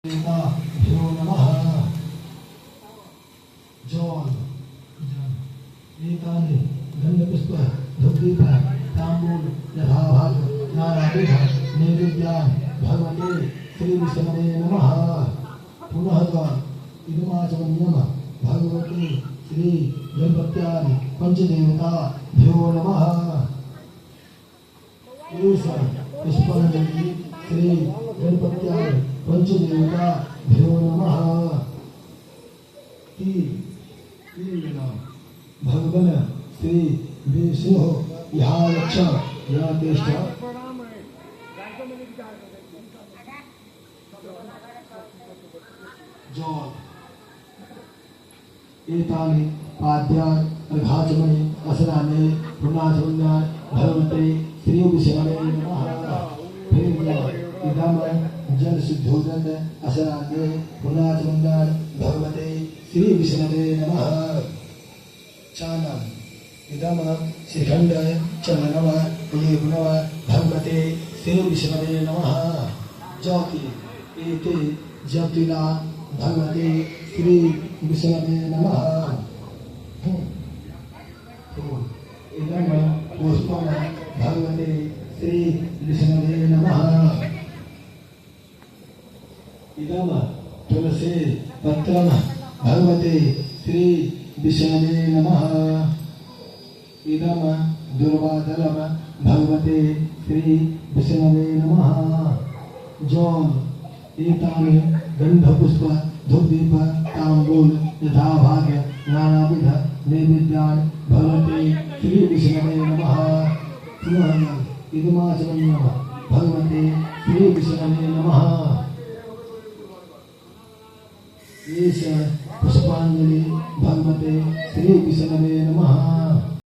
भ्यो नमः जॉन एतानि गन्धपुष्प धूपदीप ताम्बूल यथाभाग नानाविध नैवेद्यान् भगवते श्रीविष्णवे नमः पुनः इदमाचमन्यम भगवते श्री गणपत्यानि पंचदेवता भ्यो नमः पुष्पांजलि श्री गणपत्यानि पंचदेवता भ्यो नमः भगवन श्री विष्णु यहाँ रक्ष यहाँ तेष्ठ एतानि पाद्यान् अर्घाचमने असनाने पुण्णाचमन्यान् भगवते श्री विष्णवे नमः इदम जल शुद्धोदन असनाने पुण्णाचमन्यान् भगवते श्री विष्णवे नमः चानम इदम श्रीखंड चंदनम ये गुणव भगवते श्री विष्णवे नमः ज्योति एते ज्योतिला भगवते श्री विष्णवे नमः इदम पुष्पम भगवते श्री विष्णवे नमः इदम तुलसी पत्रम भगवते श्री विष्णवे नमः इदम दुर्वादलम भगवते श्री विष्णवे नमः जौन एतानि गंधपुष्प धूपदीप तांबूल यथाभाग नानाविध नैवेद्यान् भगवते श्री विष्णवे नमः पुनः इदमाचमन्यम भगवते श्री विष्णवे नमः पुष्पांजलि भगवते श्री विष्णवे नमः।